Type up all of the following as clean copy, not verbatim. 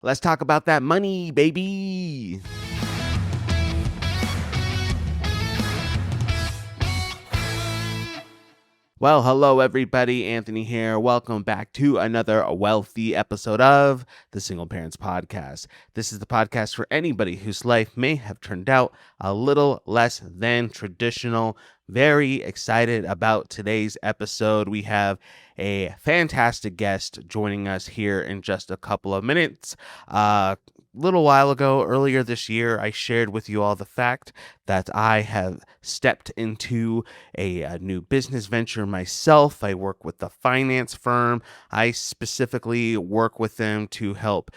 Let's talk about that money, baby. Well, hello everybody, Anthony here. Welcome back to another wealthy episode of the Single Parents Podcast. This is the podcast for anybody whose life may have turned out a little less than traditional. Very excited about today's episode. We have a fantastic guest joining us here in just a couple of minutes. Little while ago, earlier this year, I shared with you all the fact that I have stepped into a new business venture myself. I work with the finance firm. I specifically work with them to help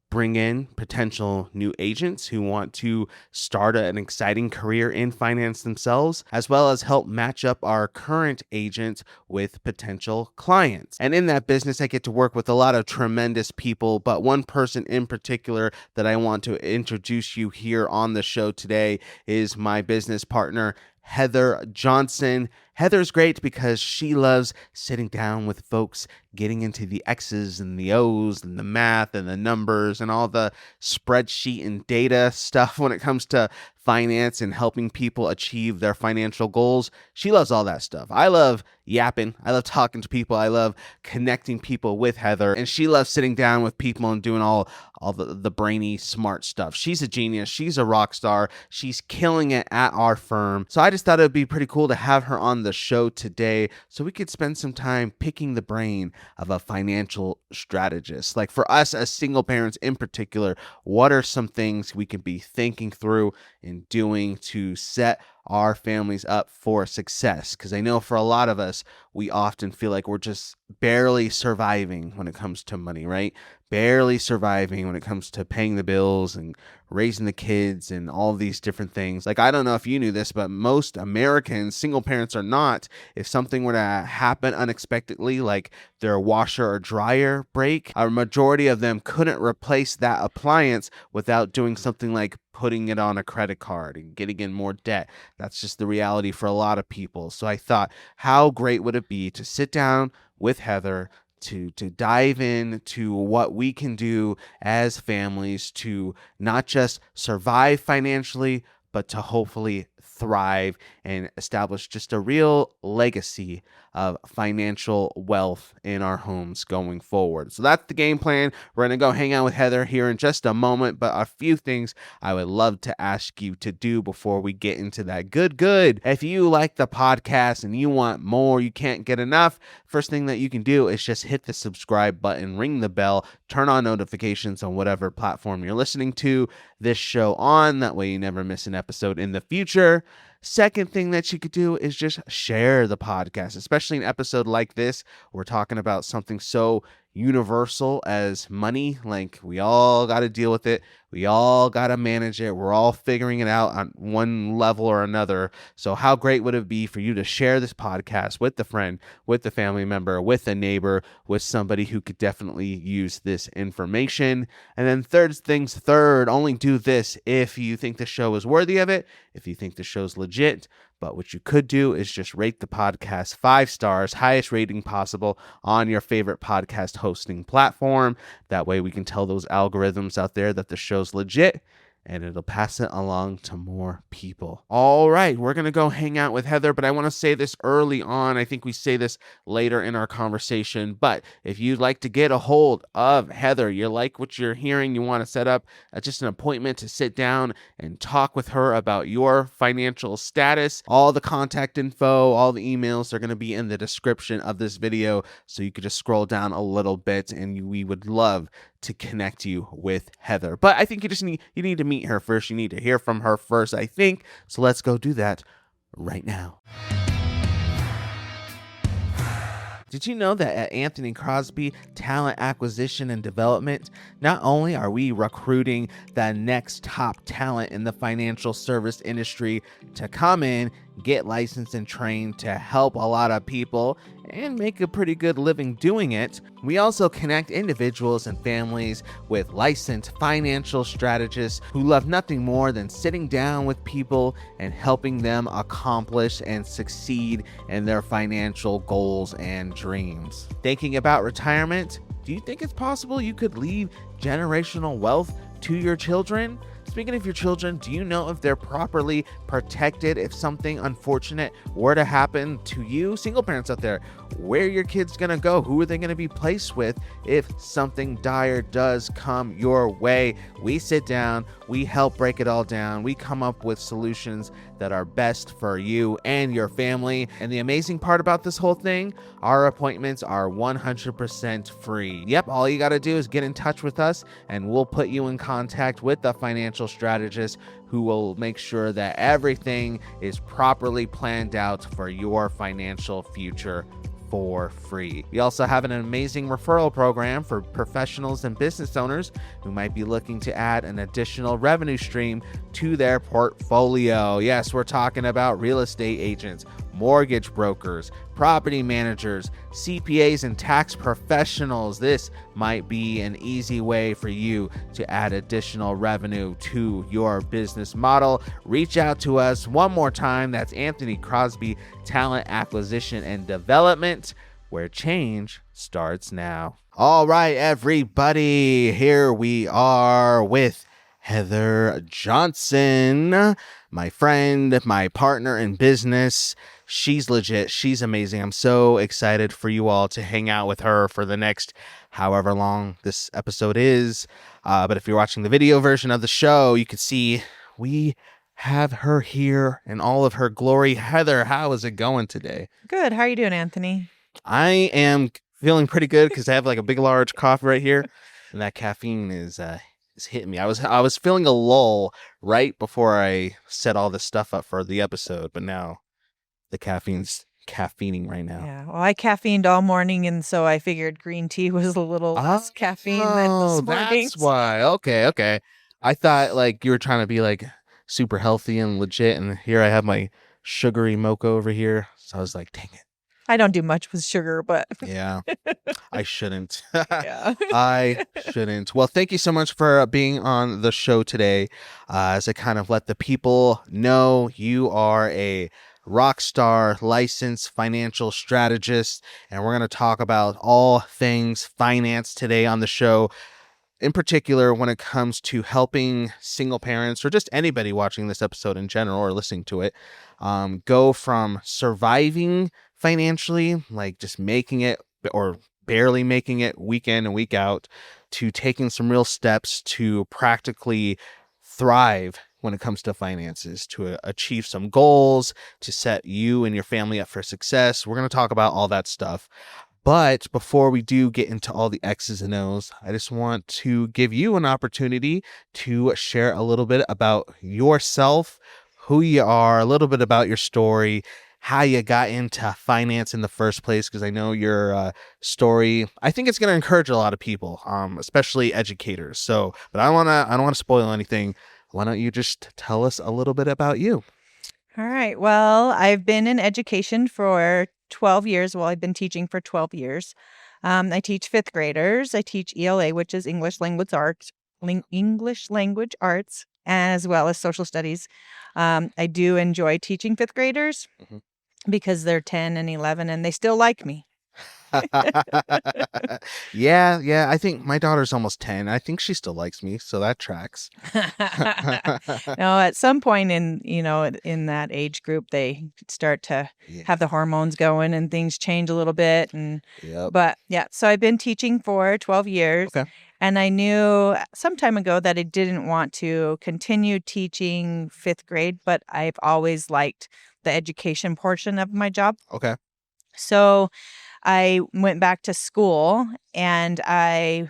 bring in potential new agents who want to start an exciting career in finance themselves, as well as help match up our current agents with potential clients. And in that business, I get to work with a lot of tremendous people, but one person in particular that I want to introduce you here on the show today is my business partner, Heather Johnson. Heather's great because she loves sitting down with folks, getting into the X's and the O's and the math and the numbers and all the spreadsheet and data stuff when it comes to finance and helping people achieve their financial goals. She loves all that stuff. I love yapping. I love talking to people. I love connecting people with Heather. And she loves sitting down with people and doing all the brainy, smart stuff. She's a genius. She's a rock star. She's killing it at our firm. So I just thought it would be pretty cool to have her on the show today so we could spend some time picking the brain of a financial strategist. Like for us as single parents in particular, what are some things we can be thinking through and doing to set our families up for success? Because I know for a lot of us, we often feel like we're just barely surviving when it comes to money, right? Barely surviving when it comes to paying the bills and raising the kids and all these different things. Like, I don't know if you knew this, but most Americans, single parents or not, if something were to happen unexpectedly, like their washer or dryer break, a majority of them couldn't replace that appliance without doing something like putting it on a credit card and getting in more debt. That's just the reality for a lot of people. So I thought, how great would it be to sit down with Heather to dive into what we can do as families to not just survive financially, but to hopefully thrive and establish just a real legacy of financial wealth in our homes going forward. So that's the game plan. We're going to go hang out with Heather here in just a moment, but a few things I would love to ask you to do before we get into that. Good. If you like the podcast and you want more, you can't get enough, first thing that you can do is just hit the subscribe button, ring the bell, turn on notifications on whatever platform you're listening to this show on. That way you never miss an episode in the future. Second thing that you could do is just share the podcast, especially an episode like this. We're talking about something so universal as money. Like, we all got to deal with it. We all got to manage it. We're all figuring it out on one level or another. So how great would it be for you to share this podcast with a friend, with a family member, with a neighbor, with somebody who could definitely use this information? And then third things third, only do this if you think the show is worthy of it, if you think the show's legit. But what you could do is just rate the podcast 5 stars, highest rating possible on your favorite podcast hosting platform. That way we can tell those algorithms out there that the show's legit, and it'll pass it along to more people. All right, we're going to go hang out with Heather, but I want to say this early on. I think we say this later in our conversation, but if you'd like to get a hold of Heather, you like what you're hearing, you want to set up just an appointment to sit down and talk with her about your financial status, all the contact info, all the emails are going to be in the description of this video, so you could just scroll down a little bit, and we would love to connect you with Heather. But I think you need to meet her first. You need to hear from her first, I think. So let's go do that right now. Did you know that at Anthony Crosby Talent Acquisition and Development, not only are we recruiting the next top talent in the financial service industry to come in, get licensed and trained to help a lot of people and make a pretty good living doing it, we also connect individuals and families with licensed financial strategists who love nothing more than sitting down with people and helping them accomplish and succeed in their financial goals and dreams. Thinking about retirement? Do you think it's possible you could leave generational wealth to your children? Speaking of your children, do you know if they're properly protected if something unfortunate were to happen to you? Single parents out there, where are your kids going to go? Who are they going to be placed with if something dire does come your way? We sit down, we help break it all down. We come up with solutions that are best for you and your family. And the amazing part about this whole thing, our appointments are 100% free. Yep, all you got to do is get in touch with us and we'll put you in contact with the financial strategist who will make sure that everything is properly planned out for your financial future for free. We also have an amazing referral program for professionals and business owners who might be looking to add an additional revenue stream to their portfolio. Yes, we're talking about real estate agents, mortgage brokers, property managers, CPAs, and tax professionals. This might be an easy way for you to add additional revenue to your business model. Reach out to us one more time. That's Anthony Crosby, Talent Acquisition and Development, where change starts now. All right, everybody, here we are with Heather Johnson, my friend, my partner in business. She's legit. She's amazing. I'm so excited for you all to hang out with her for the next however long this episode is. But if you're watching the video version of the show, you can see we have her here in all of her glory. Heather, how is it going today? Good. How are you doing, Anthony? I am feeling pretty good because I have like a big, large coffee right here, and that caffeine is hitting me. I was feeling a lull right before I set all this stuff up for the episode, but now the caffeine's caffeining right now. Yeah. Well, I caffeined all morning, and so I figured green tea was a little less caffeine than this morning. That's why. Okay. I thought like you were trying to be like super healthy and legit, and here I have my sugary mocha over here. So I was like, dang it. I don't do much with sugar, but yeah, I shouldn't. yeah. I shouldn't. Well, thank you so much for being on the show today. As I kind of let the people know, you are a rockstar licensed financial strategist, and we're going to talk about all things finance today on the show. In particular, when it comes to helping single parents or just anybody watching this episode in general or listening to it, go from surviving financially, like just making it or barely making it week in and week out, to taking some real steps to practically thrive when it comes to finances, to achieve some goals, to set you and your family up for success. We're going to talk about all that stuff. But before we do get into all the X's and O's, I just want to give you an opportunity to share a little bit about yourself, who you are, a little bit about your story, how you got into finance in the first place, because I know your story, I think it's going to encourage a lot of people, especially educators. So, but I don't want to spoil anything. Why don't you just tell us a little bit about you? All right. Well, I've been in education for 12 years. Well, I've been teaching for 12 years. I teach fifth graders. I teach ELA, which is English Language Arts, as well as social studies. I do enjoy teaching fifth graders because they're 10 and 11 and they still like me. Yeah. I think my daughter's almost 10. I think she still likes me, so that tracks. No, at some point in that age group, they start to have the hormones going and things change a little bit. But yeah, so I've been teaching for 12 years. Okay. And I knew some time ago that I didn't want to continue teaching fifth grade, but I've always liked the education portion of my job. Okay. So I went back to school and I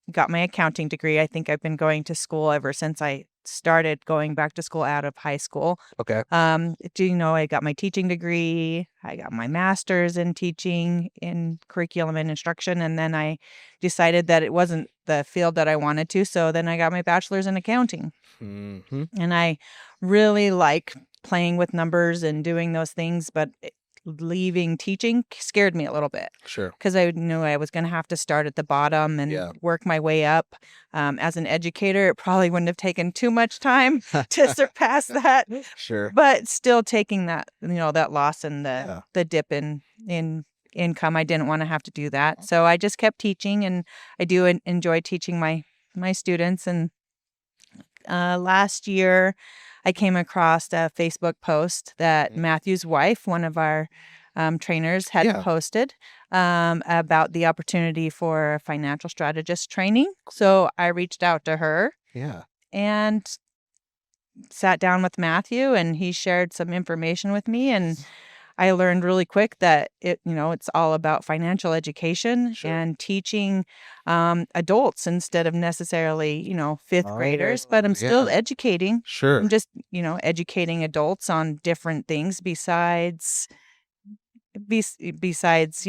got my accounting degree. I think I've been going to school ever since I started going back to school out of high school. Okay. I got my teaching degree. I got my master's in teaching in curriculum and instruction. And then I decided that it wasn't the field that I wanted to. So then I got my bachelor's in accounting. Mm-hmm. And I really like playing with numbers and doing those things, but leaving teaching scared me a little bit. Sure. Because I knew I was going to have to start at the bottom and work my way up. As an educator, it probably wouldn't have taken too much time to surpass that. Sure. But still taking that, that loss and the dip in income, I didn't want to have to do that. So I just kept teaching, and I do enjoy teaching my my students. And last year, I came across a Facebook post that Matthew's wife, one of our trainers, had posted about the opportunity for a financial strategist training. So I reached out to her and sat down with Matthew, and he shared some information with me, and I learned really quick that it's all about financial education and teaching adults instead of necessarily, fifth graders, but I'm still educating. Sure. I'm just, educating adults on different things besides, besides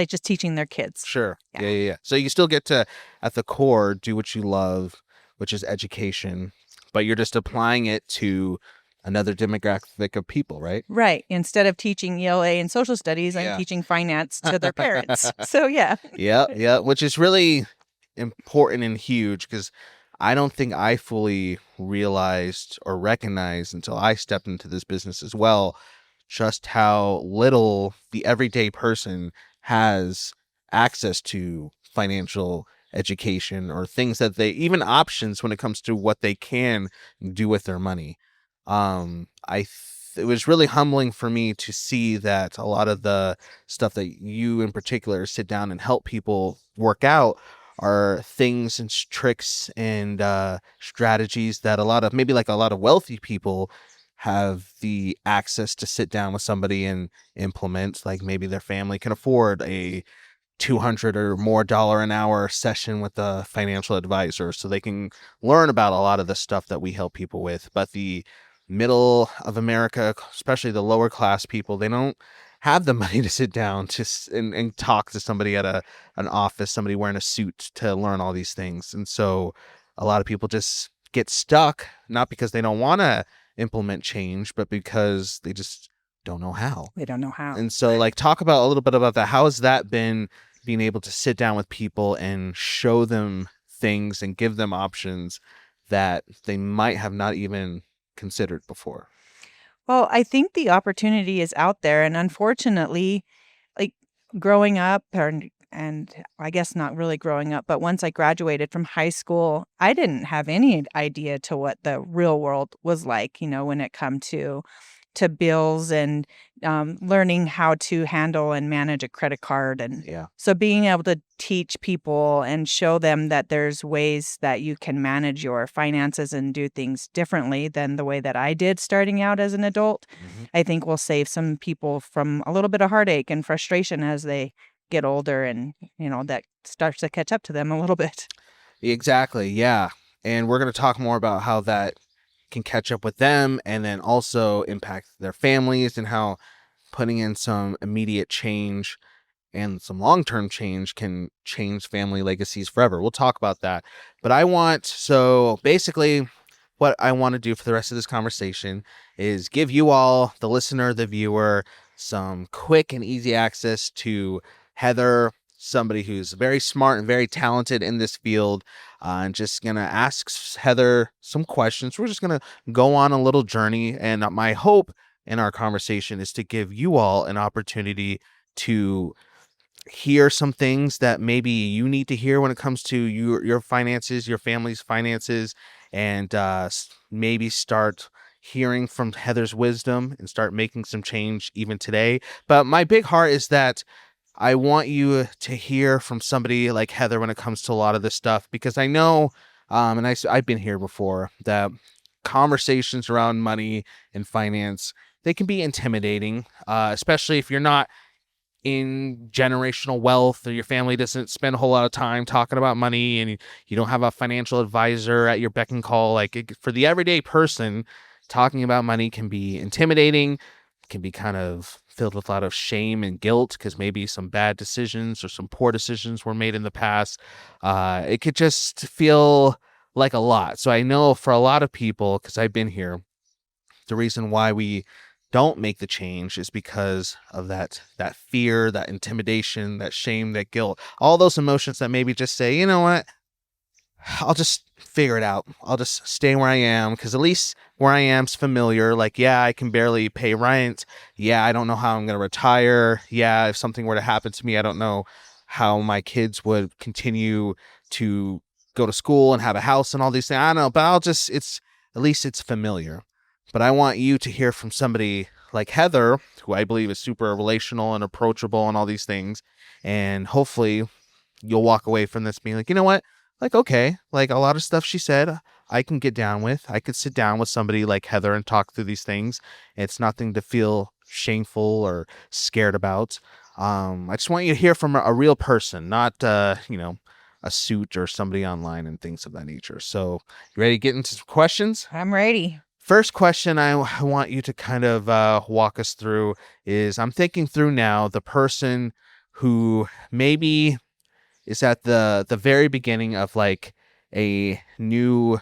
just teaching their kids. Sure. Yeah. So you still get to, at the core, do what you love, which is education, but you're just applying it to another demographic of people, right? Right. Instead of teaching ELA and social studies, I'm teaching finance to their parents. So, Yeah. Which is really important and huge, because I don't think I fully realized or recognized until I stepped into this business as well, just how little the everyday person has access to financial education or things that they, even options when it comes to what they can do with their money. It was really humbling for me to see that a lot of the stuff that you in particular sit down and help people work out are things and tricks and strategies that a lot of wealthy people have the access to sit down with somebody and implement. Like maybe their family can afford a $200 or more an hour session with a financial advisor, so they can learn about a lot of the stuff that we help people with. But the middle of America, especially the lower class people, they don't have the money to sit down and talk to somebody at an office, somebody wearing a suit, to learn all these things. And so a lot of people just get stuck, not because they don't want to implement change, but because they just don't know how. They don't know how. And so, talk about a little bit about that. How has that been, being able to sit down with people and show them things and give them options that they might have not even considered before? Well, I think the opportunity is out there, and unfortunately, growing up, and I guess not really growing up, but once I graduated from high school, I didn't have any idea to what the real world was like, when it come to bills and learning how to handle and manage a credit card. And so being able to teach people and show them that there's ways that you can manage your finances and do things differently than the way that I did starting out as an adult, I think will save some people from a little bit of heartache and frustration as they get older, and that starts to catch up to them a little bit. Exactly. Yeah. And we're going to talk more about how that can catch up with them and then also impact their families, and how putting in some immediate change and some long-term change can change family legacies forever. We'll talk about that. But so basically what I want to do for the rest of this conversation is give you all, the listener, the viewer, some quick and easy access to Heather, somebody who's very smart and very talented in this field. And just going to ask Heather some questions. We're just going to go on a little journey. And my hope in our conversation is to give you all an opportunity to hear some things that maybe you need to hear when it comes to your finances, your family's finances, and maybe start hearing from Heather's wisdom and start making some change even today. But my big heart is that I want you to hear from somebody like Heather when it comes to a lot of this stuff, because I know, and I've been here before, that conversations around money and finance, they can be intimidating, especially if you're not in generational wealth, or your family doesn't spend a whole lot of time talking about money, and you don't have a financial advisor at your beck and call. For the everyday person, talking about money can be intimidating, can be kind of filled with a lot of shame and guilt, because maybe some bad decisions or some poor decisions were made in the past. It could just feel like a lot. So I know for a lot of people, because I've been here, the reason why we don't make the change is because of that fear, that intimidation, that shame, that guilt, all those emotions that maybe just say, you know what, I'll just figure it out. I'll just stay where I am, because at least where I am is familiar. I can barely pay rent. I don't know how I'm going to retire. If something were to happen to me, I don't know how my kids would continue to go to school and have a house and all these things. I don't know, but at least it's familiar. But I want you to hear from somebody like Heather, who I believe is super relational and approachable and all these things. And hopefully you'll walk away from this being like, you know what? Like, okay, like a lot of stuff she said, I can get down with. I could sit down with somebody like Heather and talk through these things. It's nothing to feel shameful or scared about. I just want you to hear from a real person, not, a suit or somebody online and things of that nature. So you ready to get into some questions? I'm ready. First question I want you to kind of walk us through is, I'm thinking through now the person who maybe is at the very beginning of like a new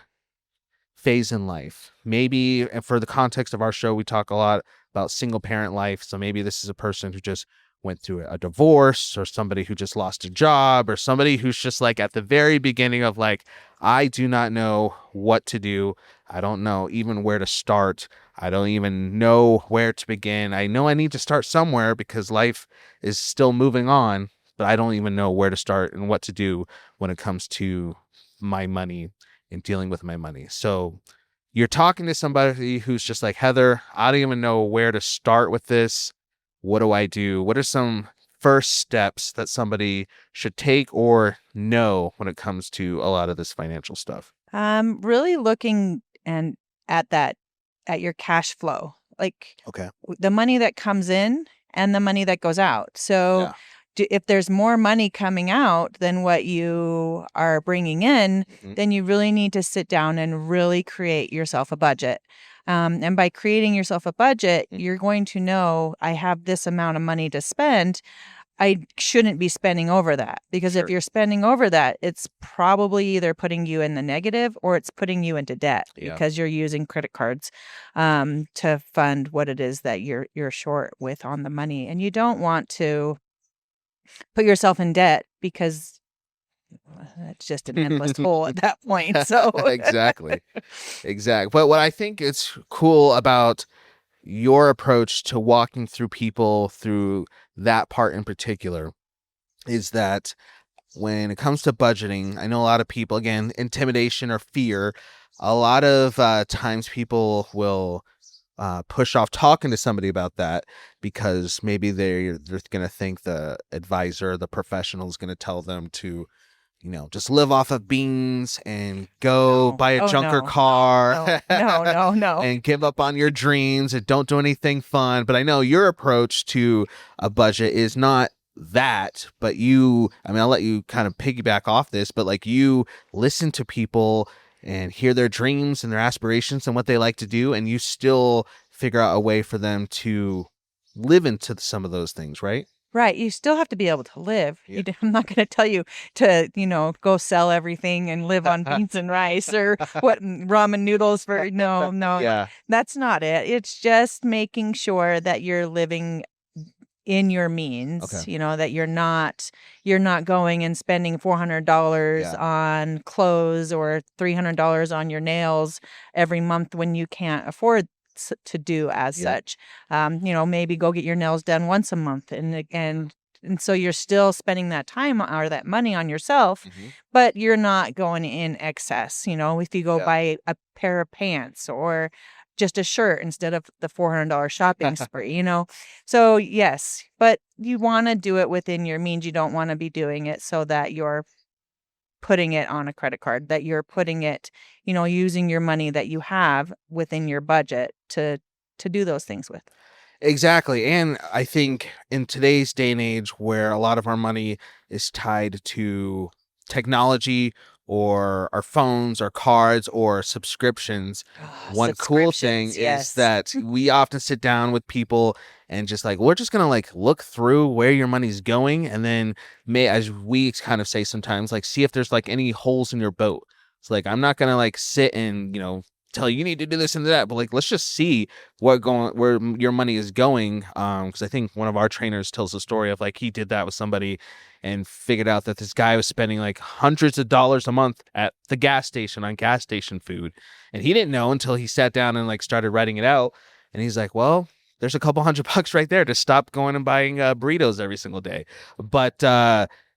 phase in life. Maybe, and for the context of our show, we talk a lot about single parent life. So maybe this is a person who just went through a divorce, or somebody who just lost a job, or somebody who's just like at the very beginning of like, I do not know what to do. I don't know even where to start. I don't even know where to begin. I know I need to start somewhere because life is still moving on, but I don't even know where to start and what to do when it comes to my money and dealing with my money. So you're talking to somebody who's just like, Heather, I don't even know where to start with this. What do I do? What are some first steps that somebody should take or know when it comes to a lot of this financial stuff? Really looking at your cash flow, like Okay. the money that comes in and the money that goes out. So if there's more money coming out than what you are bringing in, then you really need to sit down and really create yourself a budget. And by creating yourself a budget, you're going to know, I have this amount of money to spend. I shouldn't be spending over that, because if you're spending over that, it's probably either putting you in the negative or it's putting you into debt because you're using credit cards to fund what it is that you're short with on the money. And you don't want to put yourself in debt, because that's just an endless hole at that point. So Exactly. But what I think is cool about your approach to walking through people through that part in particular is that when it comes to budgeting, I know a lot of people, again, intimidation or fear, a lot of times people will push off talking to somebody about that because maybe they're going to think the advisor, the professional, is going to tell them to, just live off of beans and go buy a junker car. No. And give up on your dreams and don't do anything fun. But I know your approach to a budget is not that, but I'll let you kind of piggyback off this, but like, you listen to people and hear their dreams and their aspirations and what they like to do, and you still figure out a way for them to live into some of those things, right? Right. You still have to be able to live. Yeah. I'm not going to tell you to, go sell everything and live on beans and rice or what ramen noodles for. No. Yeah. That's not it. It's just making sure that you're living in your means, Okay. That you're not going and spending $400 on clothes or $300 on your nails every month when you can't afford to do as such. Maybe go get your nails done once a month, and so you're still spending that time or that money on yourself, but you're not going in excess. If you go buy a pair of pants or just a shirt instead of the $400 shopping spree, So yes, but you want to do it within your means. You don't want to be doing it so that you're putting it on a credit card, that you're putting it, using your money that you have within your budget to do those things with. Exactly. And I think in today's day and age where a lot of our money is tied to technology or our phones or cards or subscriptions, one cool thing is that we often sit down with people and just like, we're just going to like look through where your money's going. And then as we kind of say sometimes, like, see if there's like any holes in your boat. So like, I'm not going to like sit and, tell you need to do this and that, but like, let's just see where your money is going. Because I think one of our trainers tells a story of like, he did that with somebody and figured out that this guy was spending like hundreds of dollars a month at the gas station on gas station food. And he didn't know until he sat down and like started writing it out. And he's like, well, there's a couple $100 right there to stop going and buying burritos every single day. But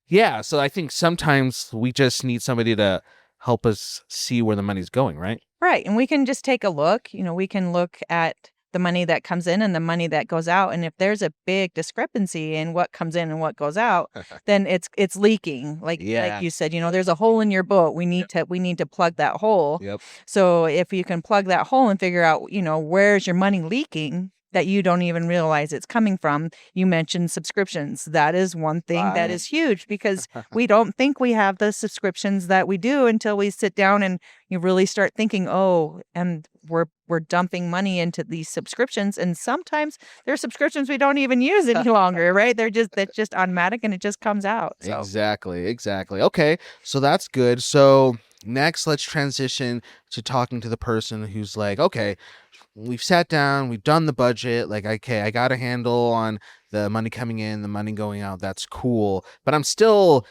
Yeah. So I think sometimes we just need somebody to help us see where the money's going, right? Right. And we can just take a look. We can look at the money that comes in and the money that goes out. And if there's a big discrepancy in what comes in and what goes out, then it's leaking. Like you said, there's a hole in your boat. We need to plug that hole. Yep. So if you can plug that hole and figure out, where's your money leaking that you don't even realize it's coming from. You mentioned subscriptions. That is one thing that is huge because we don't think we have the subscriptions that we do until we sit down and you really start thinking, and we're dumping money into these subscriptions. And sometimes there are subscriptions we don't even use any longer, right? That's just automatic and it just comes out. So. Exactly. Okay. So that's good. So next, let's transition to talking to the person who's like, okay, we've sat down, we've done the budget. Like, okay, I got a handle on the money coming in, the money going out. That's cool. But I'm still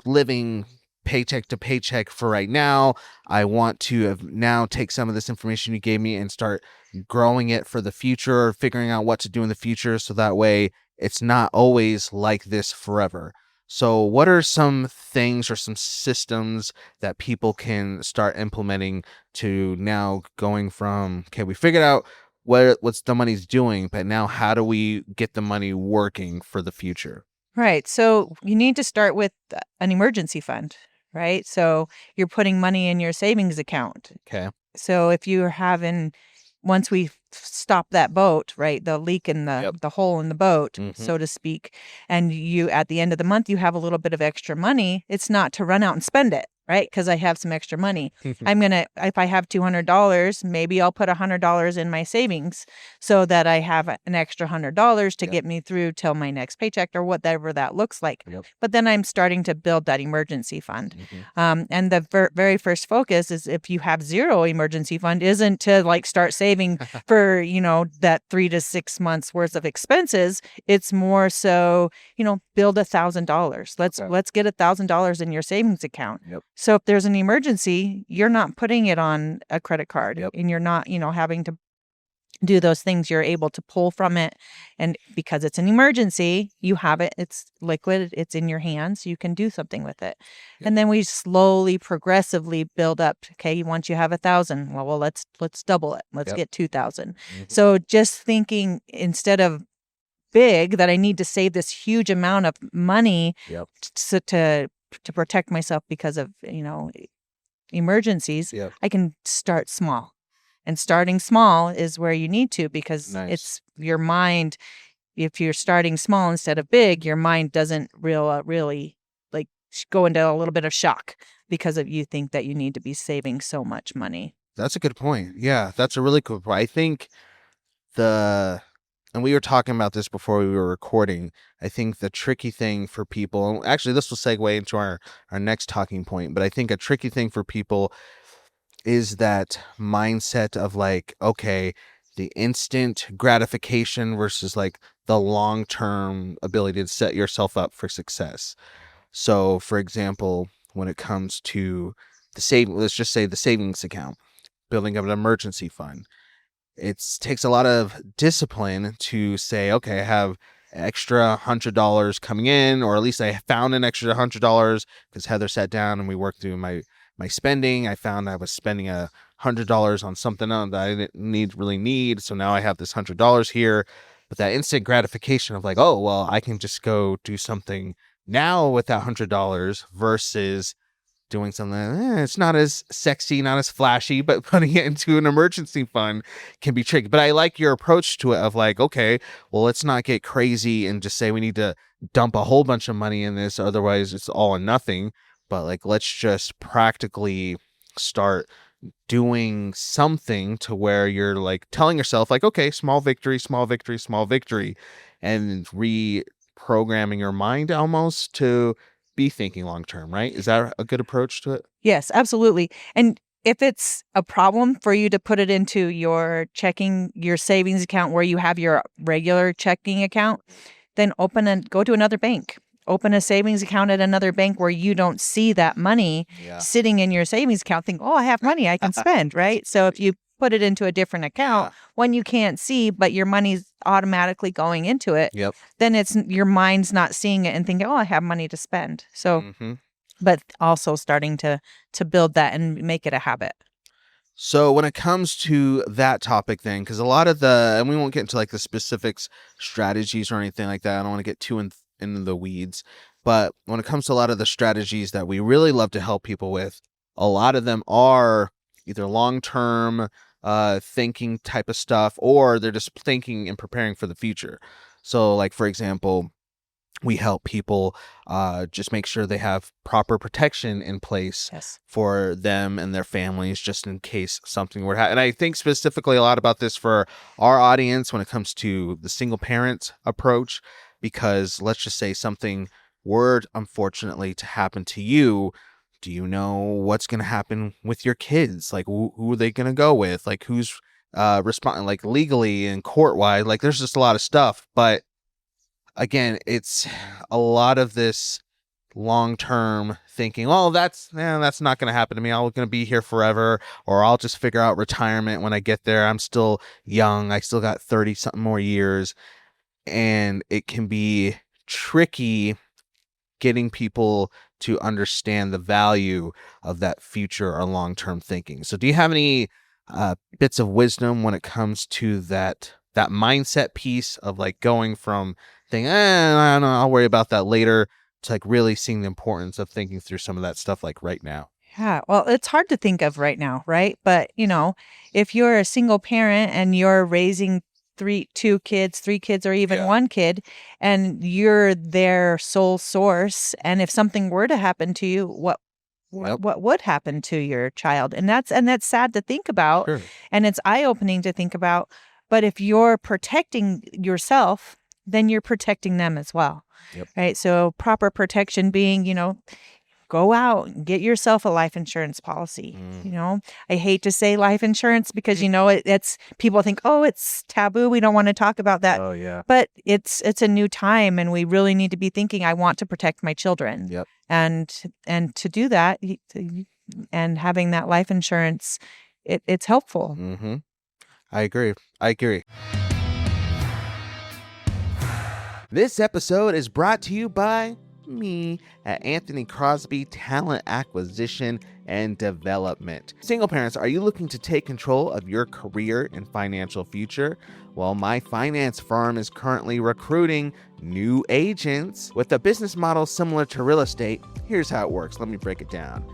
living paycheck to paycheck for right now. I want to now take some of this information you gave me and start growing it for the future, or figuring out what to do in the future. So that way it's not always like this forever. So what are some things or some systems that people can start implementing to now going from, okay, we figured out what's the money's doing, but now how do we get the money working for the future? Right. So you need to start with an emergency fund, right? So you're putting money in your savings account. Okay. So if you're once we stop that boat, right, the leak in the hole in the boat, so to speak, and you at the end of the month you have a little bit of extra money, it's not to run out and spend it, right? Because I have some extra money. If I have $200, maybe I'll put $100 in my savings so that I have an extra $100 to get me through till my next paycheck or whatever that looks like. But then I'm starting to build that emergency fund. And the very first focus is, if you have zero emergency fund, isn't to start saving for, that 3 to 6 months worth of expenses. It's more so, build $1,000. Let's get $1,000 in your savings account. So if there's an emergency, you're not putting it on a credit card and you're not, having to do those things. You're able to pull from it. And because it's an emergency, you have it. It's liquid. It's in your hands. You can do something with it. And then we slowly, progressively build up. Okay, once you have 1,000, well, let's double it. Let's get 2,000. So just thinking, instead of big, that I need to save this huge amount of money to protect myself because of, emergencies, I can start small. And starting small is where you need to, because it's your mind. If you're starting small instead of big, your mind doesn't really go into a little bit of shock because of you think that you need to be saving so much money. That's a good point. Yeah, that's a really cool point. I think and we were talking about this before we were recording, I think the tricky thing for people, actually this will segue into our next talking point, but I think a tricky thing for people is that mindset of okay, the instant gratification versus the long-term ability to set yourself up for success. So for example, when it comes to let's just say the savings account, building up an emergency fund, it takes a lot of discipline to say, okay, I have extra $100 coming in, or at least I found an extra $100 because Heather sat down and we worked through my spending. I found I was spending $100 on something else that I didn't really need. So now I have this $100 here, but that instant gratification of oh, well, I can just go do something now with that $100 versus doing something it's not as sexy, not as flashy, but putting it into an emergency fund can be tricky. But I like your approach to it of okay, well, let's not get crazy and just say we need to dump a whole bunch of money in this, otherwise it's all or nothing. But let's just practically start doing something to where you're telling yourself okay, small victory, small victory, small victory, and reprogramming your mind almost to be thinking long term, right? Is that a good approach to it? Yes, absolutely. And if it's a problem for you to put it into your savings account where you have your regular checking account, then go to another bank. Open a savings account at another bank where you don't see that money sitting in your savings account. Think, oh, I have money I can spend, right? So if you put it into a different account, one you can't see, but your money's automatically going into it, then it's your mind's not seeing it and thinking, oh, I have money to spend. So, but also starting to build that and make it a habit. So when it comes to that topic then, because a lot of and we won't get into like the specifics, strategies or anything like that. I don't want to get too into the weeds. But when it comes to a lot of the strategies that we really love to help people with, a lot of them are either long-term thinking type of stuff, or they're just thinking and preparing for the future. So like, for example, we help people just make sure they have proper protection in place for them and their families, just in case something were to happen. And I think specifically a lot about this for our audience when it comes to the single parent approach, because let's just say something were unfortunately to happen to you. Do you know what's going to happen with your kids? Like, who are they going to go with? Like, who's responding, like legally and court-wise? Like, there's just a lot of stuff. But again, it's a lot of this long-term thinking. Oh, that's not going to happen to me. I'm going to be here forever, or I'll just figure out retirement when I get there. I'm still young. I still got 30 something more years. And it can be tricky getting people to understand the value of that future or long-term thinking. So do you have any bits of wisdom when it comes to that mindset piece of like going from thinking, I don't know, I'll worry about that later, to like really seeing the importance of thinking through some of that stuff like right now? Yeah, well, it's hard to think of right now, right? But, if you're a single parent and you're raising three kids, or even one kid, and you're their sole source, and if something were to happen to you, what would happen to your child? And that's sad to think about, and it's eye-opening to think about. But if you're protecting yourself, then you're protecting them as well, right? So proper protection being, go out and get yourself a life insurance policy. I hate to say life insurance because, it's people think, oh, it's taboo. We don't want to talk about that. Oh, yeah. But it's a new time, and we really need to be thinking, I want to protect my children. And to do that, and having that life insurance, it's helpful. I agree. This episode is brought to you by me at Anthony Crosby Talent Acquisition and Development. Single parents, are you looking to take control of your career and financial future? Well, my finance firm is currently recruiting new agents with a business model similar to real estate. Here's how it works. Let me break it down.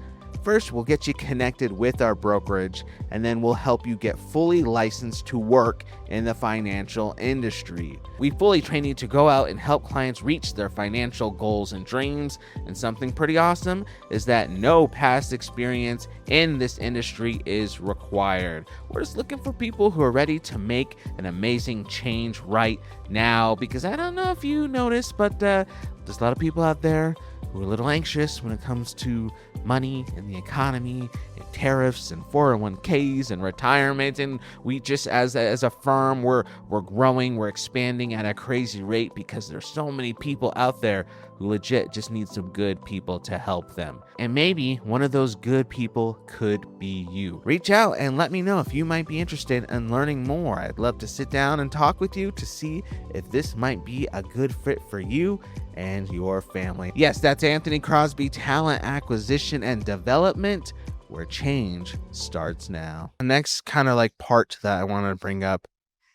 First, we'll get you connected with our brokerage, and then we'll help you get fully licensed to work in the financial industry. We fully train you to go out and help clients reach their financial goals and dreams. And something pretty awesome is that no past experience in this industry is required. We're just looking for people who are ready to make an amazing change right now, because I don't know if you noticed, but there's a lot of people out there who are a little anxious when it comes to money and the economy and tariffs and 401ks and retirement. And we just, as a firm, we're growing, we're expanding at a crazy rate because there's so many people out there who legit just need some good people to help them. And maybe one of those good people could be you. Reach out and let me know if you might be interested in learning more. I'd love to sit down and talk with you to see if this might be a good fit for you and your family. Yes, that's Anthony Crosby Talent Acquisition and Development, where change starts now. The next kind of like part that I want to bring up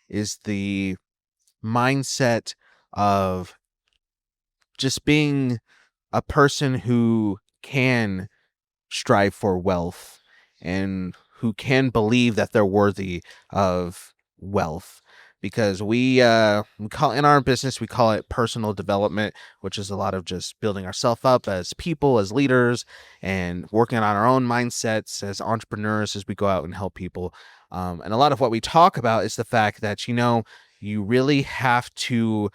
is the mindset of just being a person who can strive for wealth and who can believe that they're worthy of wealth. Because we call, in our business, we call it personal development, which is a lot of just building ourselves up as people, as leaders, and working on our own mindsets as entrepreneurs as we go out and help people. And a lot of what we talk about is the fact that, you really have to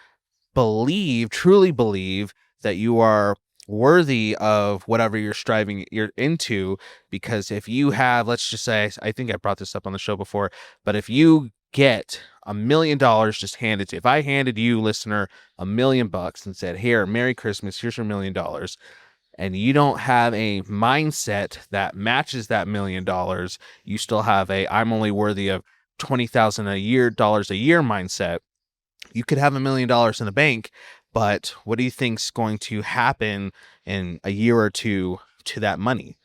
truly believe that you are worthy of whatever you're into. Because if you have, let's just say, I think I brought this up on the show before, but if you get $1 million just handed to you, if I handed you, listener, $1 million and said, here, Merry Christmas, here's your $1 million, and you don't have a mindset that matches that $1 million, you still have a I'm only worthy of $20,000 a year mindset. You could have $1 million in the bank, but what do you think's going to happen in a year or two to that money?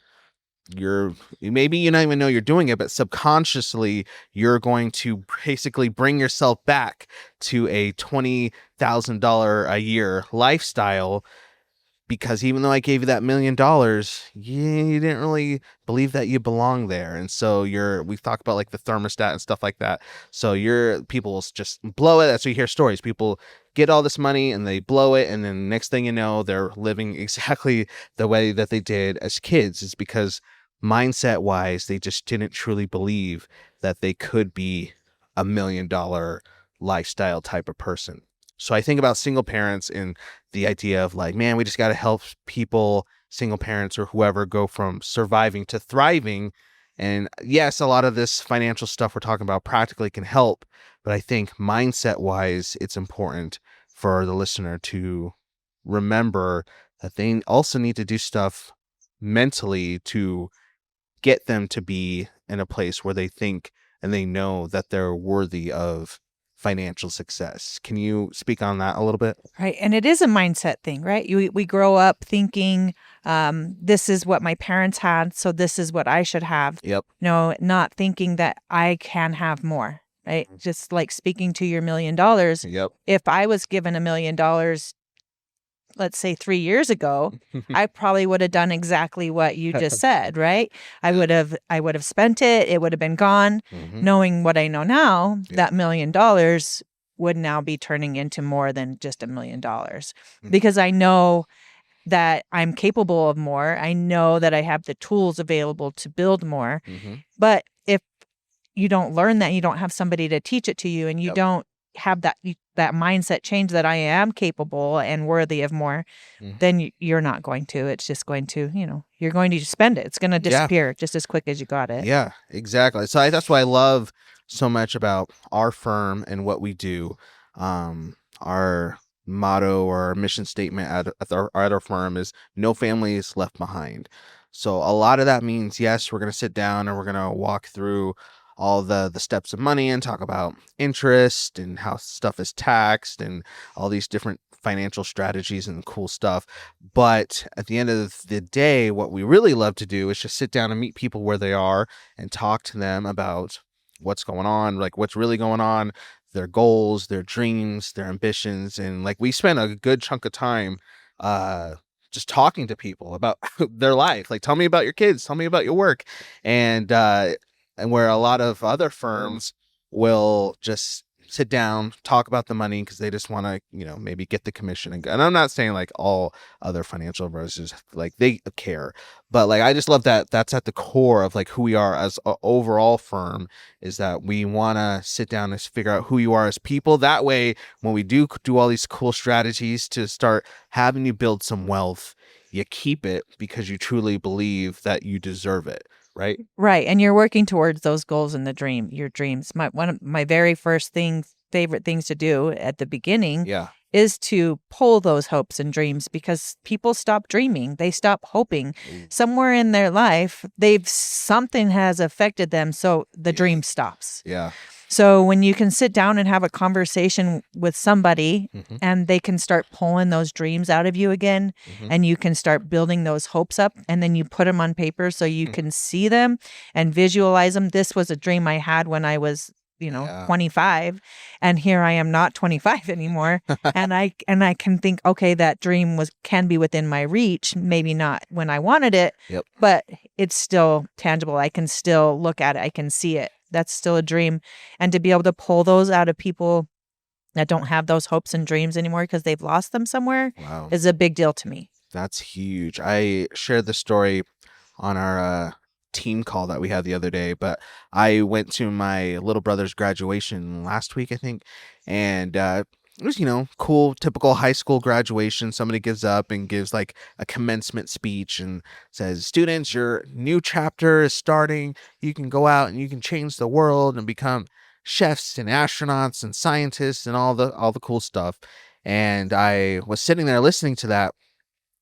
Maybe you don't even know you're doing it, but subconsciously you're going to basically bring yourself back to a $20,000 a year lifestyle, because even though I gave you that $1 million, you didn't really believe that you belong there. And so we've talked about like the thermostat and stuff like that. So people will just blow it. That's what you hear stories. People get all this money and they blow it. And then next thing you know, they're living exactly the way that they did as kids. It's because mindset wise, they just didn't truly believe that they could be a $1 million lifestyle type of person. So I think about single parents and the idea of like, man, we just got to help people, single parents or whoever, go from surviving to thriving. And yes, a lot of this financial stuff we're talking about practically can help, but I think mindset wise, it's important for the listener to remember that they also need to do stuff mentally to get them to be in a place where they think and they know that they're worthy of financial success. Can you speak on that a little bit? Right. And it is a mindset thing, right? We grow up thinking this is what my parents had, so this is what I should have. Yep. No, not thinking that I can have more, right? Just like speaking to your $1 million. Yep. If I was given $1 million, let's say 3 years ago, I probably would have done exactly what you just said, right? I would have spent it. It would have been gone. Knowing what I know now, that $1 million would now be turning into more than just $1 million, because I know that I'm capable of more. I know that I have the tools available to build more. But if you don't learn that, you don't have somebody to teach it to you, and you don't have that mindset change that I am capable and worthy of more, then you're not going to. It's just going to, you're going to spend it. It's going to disappear just as quick as you got it. Yeah, exactly. So that's what I love so much about our firm and what we do. Our motto or our mission statement at our firm is no families left behind. So a lot of that means, yes, we're going to sit down and we're going to walk through all the steps of money and talk about interest and how stuff is taxed and all these different financial strategies and cool stuff. But at the end of the day, what we really love to do is just sit down and meet people where they are and talk to them about what's going on, like what's really going on, their goals, their dreams, their ambitions. And like we spend a good chunk of time just talking to people about their life. Like, tell me about your kids, tell me about your work. And where a lot of other firms will just sit down, talk about the money because they just want to, maybe get the commission. And I'm not saying like all other financial advisors, like they care, but like I just love that that's at the core of like who we are as an overall firm, is that we want to sit down and figure out who you are as people. That way, when we do all these cool strategies to start having you build some wealth, you keep it because you truly believe that you deserve it. Right. Right. And you're working towards those goals and your dreams. One of my very first favorite things to do at the beginning is to pull those hopes and dreams, because people stop dreaming. They stop hoping. Somewhere in their life, something has affected them. So the dream stops. Yeah. So when you can sit down and have a conversation with somebody and they can start pulling those dreams out of you again, and you can start building those hopes up, and then you put them on paper so you can see them and visualize them. This was a dream I had when I was 25, and here I am not 25 anymore. and I can think, okay, that dream can be within my reach, maybe not when I wanted it, but it's still tangible. I can still look at it. I can see it. That's still a dream. And to be able to pull those out of people that don't have those hopes and dreams anymore because they've lost them somewhere is a big deal to me. That's huge. I shared the story on our team call that we had the other day, but I went to my little brother's graduation last week, I think, and it was, cool, typical high school graduation. Somebody gives up and gives like a commencement speech and says, students, your new chapter is starting. You can go out and you can change the world and become chefs and astronauts and scientists and all the cool stuff. And I was sitting there listening to that,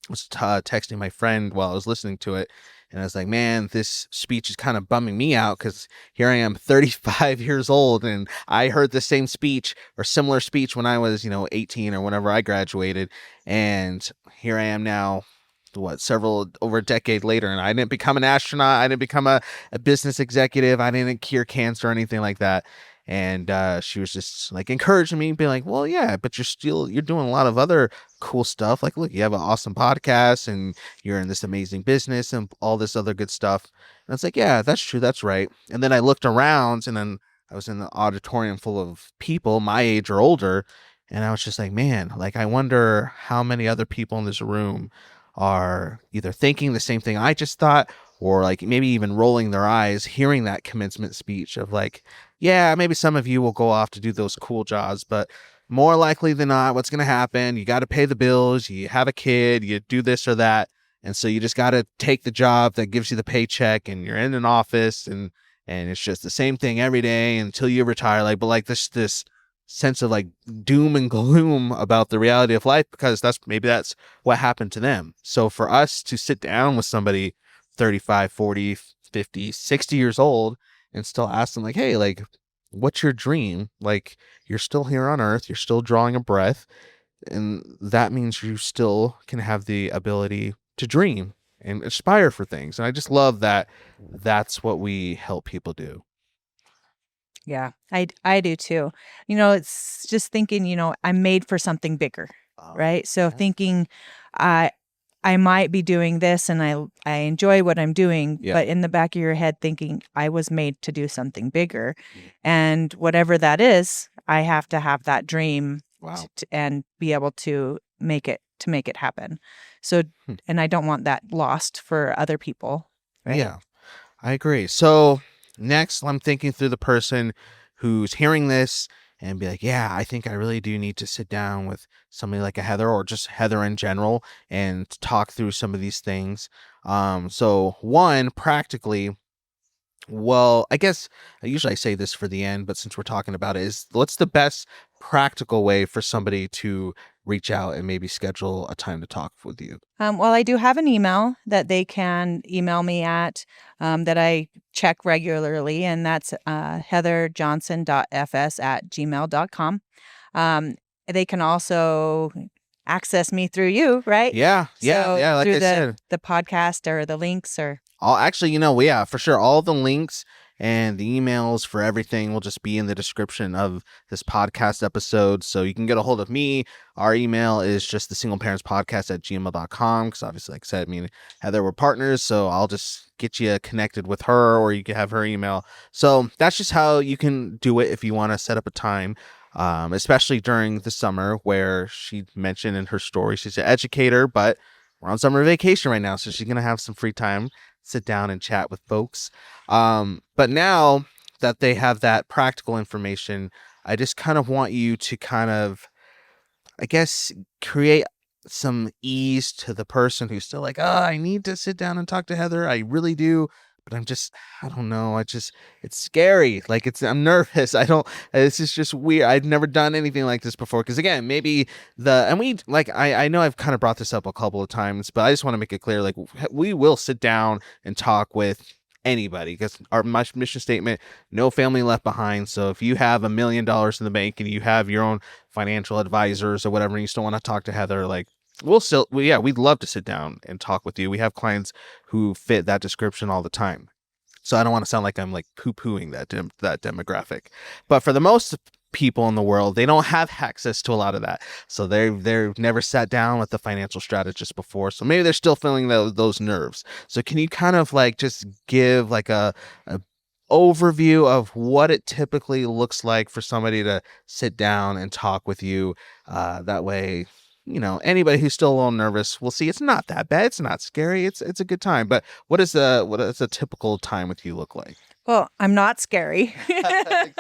was texting my friend while I was listening to it, and I was like, man, this speech is kind of bumming me out because here I am 35 years old, and I heard the same speech or similar speech when I was, 18 or whenever I graduated. And here I am now, several over a decade later, and I didn't become an astronaut. I didn't become a business executive. I didn't cure cancer or anything like that. And she was just like encouraging me, being like, well, yeah, but you're doing a lot of other cool stuff. Like, look, you have an awesome podcast and you're in this amazing business and all this other good stuff. And it's like, yeah, that's true. That's right. And then I looked around, and then I was in the auditorium full of people my age or older. And I was just like, man, like, I wonder how many other people in this room are either thinking the same thing I just thought, or like maybe even rolling their eyes hearing that commencement speech of like, yeah, maybe some of you will go off to do those cool jobs, but more likely than not, what's going to happen, you got to pay the bills, you have a kid, you do this or that. And so you just got to take the job that gives you the paycheck, and you're in an office, and it's just the same thing every day until you retire. Like, but like this sense of like doom and gloom about the reality of life, because that's what happened to them. So for us to sit down with somebody 35, 40, 50, 60 years old and still ask them like, hey, like, what's your dream? Like, you're still here on earth, you're still drawing a breath, and that means you still can have the ability to dream and aspire for things. And I just love that that's what we help people do. Yeah, I do too. It's just thinking, I'm made for something bigger, right? So thinking I might be doing this and I enjoy what I'm doing, but in the back of your head thinking I was made to do something bigger. And whatever that is, I have to have that dream and be able to make it happen. So, and I don't want that lost for other people. Right? Yeah, I agree. So next, I'm thinking through the person who's hearing this and be like, yeah, I think I really do need to sit down with somebody like a Heather, or just Heather in general, and talk through some of these things. So one, practically, well, I guess usually I say this for the end, but since we're talking about it, is what's the best practical way for somebody to reach out and maybe schedule a time to talk with you? Well, I do have an email that they can email me at, that I check regularly, and that's heatherjohnson.fs@gmail.com. They can also access me through you, right? Yeah. Like through I said, the podcast or the links or. I'll actually, yeah, for sure. All the links and the emails for everything will just be in the description of this podcast episode. So you can get a hold of me. Our email is just the singleparentspodcast@gmail.com. Because obviously, like I said, me and Heather, we're partners. So I'll just get you connected with her, or you can have her email. So that's just how you can do it if you want to set up a time. Especially during the summer, where she mentioned in her story, she's an educator, but we're on summer vacation right now. So she's going to have some free time, sit down and chat with folks. But now that they have that practical information, I just kind of want you to kind of, I guess, create some ease to the person who's still like, I need to sit down and talk to Heather. I really do. But I don't know. It's scary. Like I'm nervous. This is just weird. I've never done anything like this before. Cause again, maybe I know I've kind of brought this up a couple of times, but I just want to make it clear, like, we will sit down and talk with anybody, because our mission statement, no family left behind. So if you have $1 million in the bank and you have your own financial advisors or whatever, and you still want to talk to Heather, like, we'd love to sit down and talk with you. We have clients who fit that description all the time. So I don't want to sound like I'm like poo-pooing that demographic. But for the most people in the world, they don't have access to a lot of that. So they've never sat down with the financial strategist before. So maybe they're still feeling those nerves. So can you kind of like just give like a overview of what it typically looks like for somebody to sit down and talk with you? That way, anybody who's still a little nervous will see it's not that bad. It's not scary. It's a good time. But what does a typical time with you look like? Well, I'm not scary. Exactly.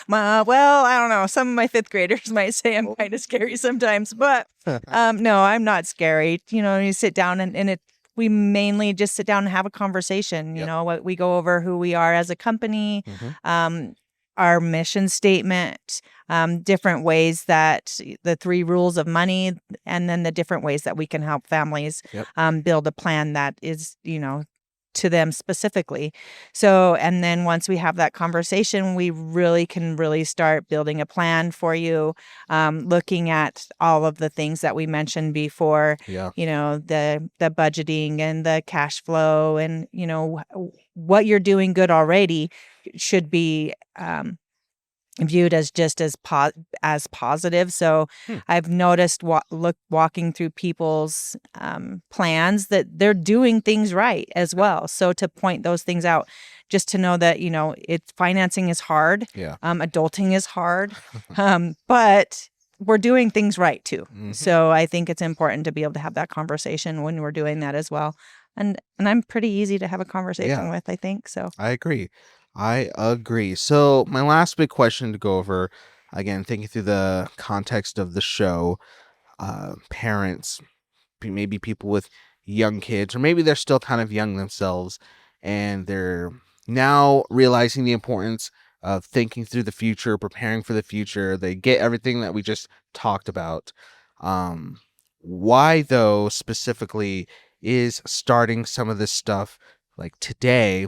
Well, I don't know. Some of my fifth graders might say I'm kind of scary sometimes, but no, I'm not scary. You sit down and we mainly just sit down and have a conversation. We go over who we are as a company. our mission statement, different ways that the 3 rules of money, and then the different ways that we can help families build a plan that is, to them specifically. So, and then once we have that conversation, we can start building a plan for you, looking at all of the things that we mentioned before, the budgeting and the cash flow, and, what you're doing good already should be viewed as just as positive. So I've noticed walking through people's plans that they're doing things right as well. So to point those things out, just to know that, it's financing is hard. Adulting is hard. But we're doing things right too. So I think it's important to be able to have that conversation when we're doing that as well. And I'm pretty easy to have a conversation with, I think. So I agree. So my last big question to go over, again, thinking through the context of the show, parents, maybe people with young kids, or maybe they're still kind of young themselves, and they're now realizing the importance of thinking through the future, preparing for the future. They get everything that we just talked about. Why, though, specifically is starting some of this stuff like today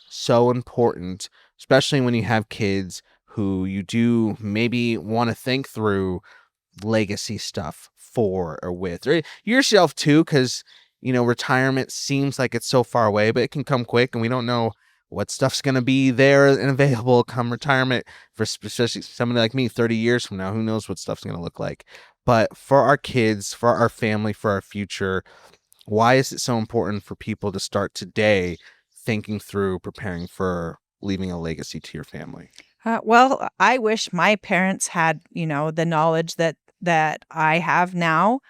so important, especially when you have kids who you do maybe want to think through legacy stuff for or with, or yourself too, because retirement seems like it's so far away, but it can come quick, and we don't know what stuff's going to be there and available come retirement, for especially somebody like me 30 years from now. Who knows what stuff's going to look like? But for our kids, for our family, for our future, why is it so important for people to start today thinking through preparing for leaving a legacy to your family? Well, I wish my parents had, the knowledge that I have now,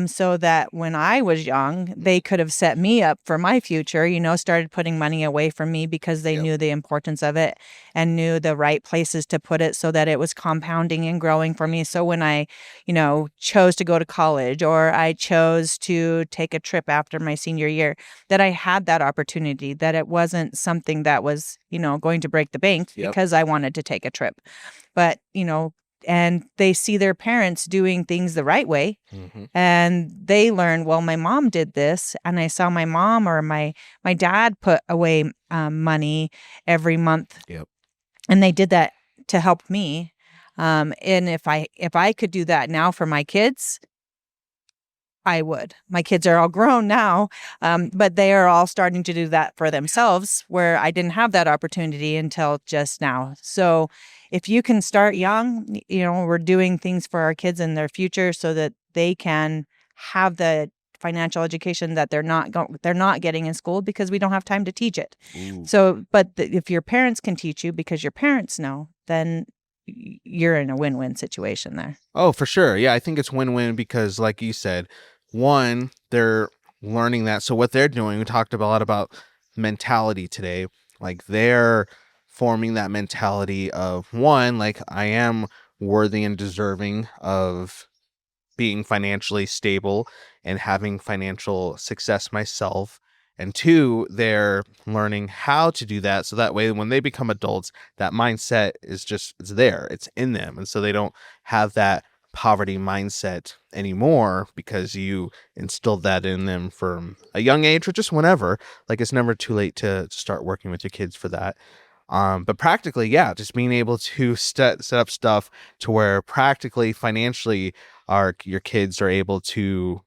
so that when I was young, they could have set me up for my future, started putting money away from me because they knew the importance of it and knew the right places to put it so that it was compounding and growing for me. So when I, chose to go to college, or I chose to take a trip after my senior year, that I had that opportunity, that it wasn't something that was, going to break the bank because I wanted to take a trip. But, and they see their parents doing things the right way, and they learn, well, my mom did this, and I saw my mom or my dad put away money every month, and they did that to help me. And if I could do that now for my kids, I would. My kids are all grown now, but they are all starting to do that for themselves, where I didn't have that opportunity until just now. So if you can start young, we're doing things for our kids and their future so that they can have the financial education that they're not getting in school because we don't have time to teach it. So, but if your parents can teach you because your parents know, then you're in a win-win situation there. Oh, for sure. Yeah, I think it's win-win because, like you said, one, they're learning that. So what they're doing, we talked a lot about mentality today. Like, they're forming that mentality of, one, like, I am worthy and deserving of being financially stable and having financial success myself. And two, they're learning how to do that. So that way, when they become adults, that mindset is it's there, it's in them. And so they don't have that poverty mindset anymore because you instilled that in them from a young age, or just whenever. Like, it's never too late to start working with your kids for that. But practically, just being able to set up stuff to where practically, financially, your kids are able to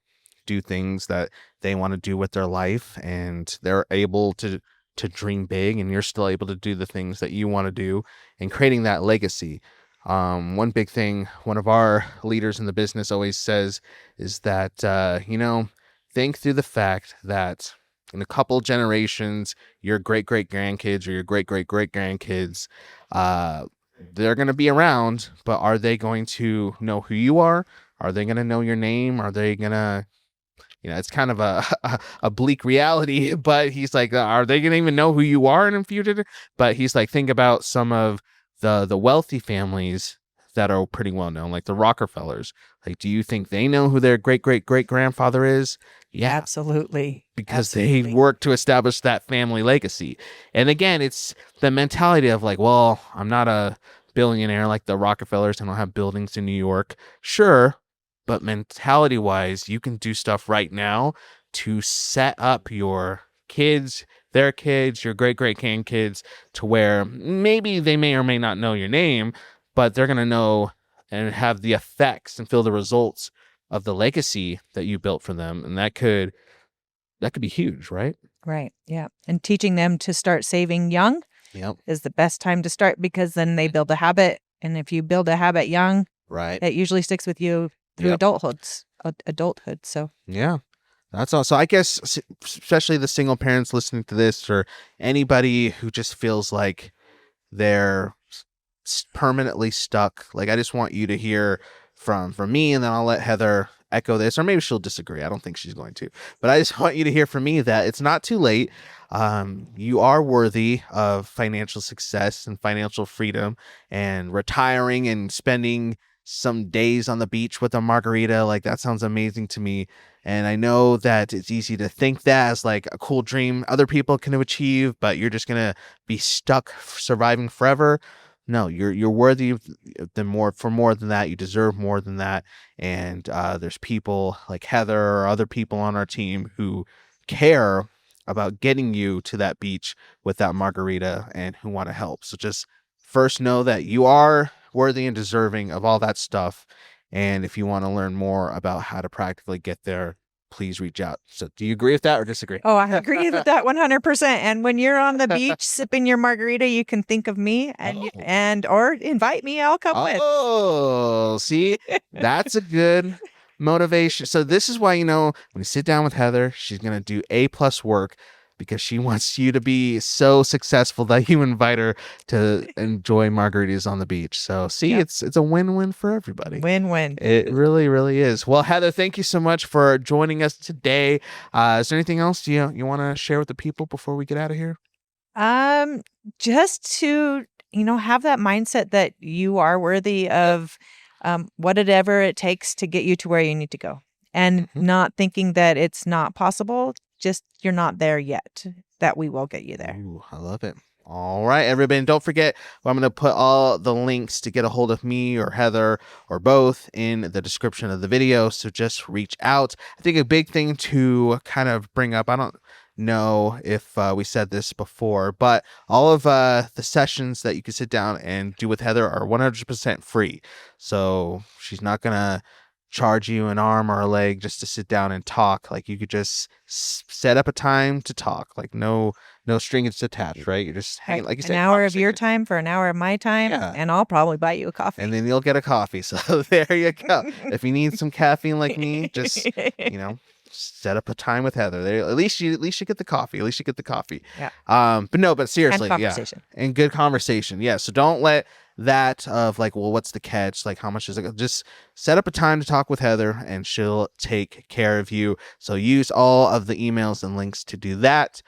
do things that they want to do with their life, and they're able to dream big, and you're still able to do the things that you want to do, and creating that legacy. One big thing one of our leaders in the business always says is that, think through the fact that in a couple generations, your great-great-grandkids or your great-great-great-grandkids, they're going to be around, but are they going to know who you are? Are they going to know your name? Are they going to, it's kind of a bleak reality, but he's like, are they going to even know who you are in the future? But he's like, think about some of the wealthy families that are pretty well known, like the Rockefellers. Like, do you think they know who their great-great-great-grandfather is? Yeah. Absolutely. Because they worked to establish that family legacy. And again, it's the mentality of like, well, I'm not a billionaire like the Rockefellers. I don't have buildings in New York. Sure. But mentality-wise, you can do stuff right now to set up your kids, their kids, your great-great-grandkids to where maybe they may or may not know your name, but they're going to know and have the effects and feel the results of the legacy that you built for them. And that could be huge, right? Right. Yeah. And teaching them to start saving young is the best time to start, because then they build a habit. And if you build a habit young, it usually sticks with you through adulthood. So yeah, that's all. So I guess especially the single parents listening to this, or anybody who just feels like they're permanently stuck, like I just want you to hear from me, and then I'll let Heather echo this, or maybe she'll disagree. I don't think she's going to, but I just want you to hear from me that it's not too late. You are worthy of financial success and financial freedom, and retiring and spending some days on the beach with a margarita. Like, that sounds amazing to me. And I know that it's easy to think that as like a cool dream other people can achieve, but you're just going to be stuck surviving forever. No, you're worthy of more than that. You deserve more than that. And there's people like Heather or other people on our team who care about getting you to that beach with that margarita and who want to help. So just first know that you are worthy and deserving of all that stuff. And if you want to learn more about how to practically get there, please reach out. So do you agree with that or disagree? Oh, I agree with that 100%. And when you're on the beach sipping your margarita, you can think of me and or invite me. I'll come with. Oh, see, that's a good motivation. So this is why, when you sit down with Heather, she's going to do A+ work, because she wants you to be so successful that you invite her to enjoy margaritas on the beach. So see, it's a win-win for everybody. Win-win. It really, really is. Well, Heather, thank you so much for joining us today. Is there anything else you want to share with the people before we get out of here? Just to, have that mindset that you are worthy of whatever it takes to get you to where you need to go, and not thinking that it's not possible. Just you're not there yet, that we will get you there. Ooh, I love it. All right, everybody. And don't forget, I'm going to put all the links to get a hold of me or Heather or both in the description of the video. So just reach out. I think a big thing to kind of bring up, I don't know if we said this before, but all of the sessions that you can sit down and do with Heather are 100% free. So she's not going to charge you an arm or a leg just to sit down and talk. Like, you could just set up a time to talk, like no strings attached, right? You're just hanging, like you said, an hour of your time for an hour of my time, and I'll probably buy you a coffee, and then you'll get a coffee. So there you go. If you need some caffeine like me, just set up a time with Heather. There, at least you get the coffee. Yeah. But seriously, and good conversation. Yeah. So don't let that of like, well, what's the catch? Like, how much is it? Just set up a time to talk with Heather, and she'll take care of you. So use all of the emails and links to do that.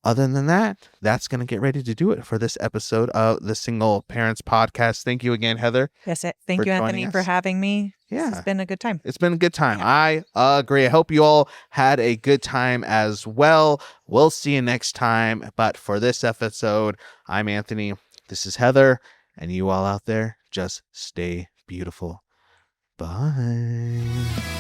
Other than that, that's going to get ready to do it for this episode of the Single Parents Podcast. Thank you again, Heather. Yes, thank you, Anthony, for having me. Yeah. It's been a good time. It's been a good time. Yeah. I agree. I hope you all had a good time as well. We'll see you next time. But for this episode, I'm Anthony. This is Heather. And you all out there, just stay beautiful. Bye.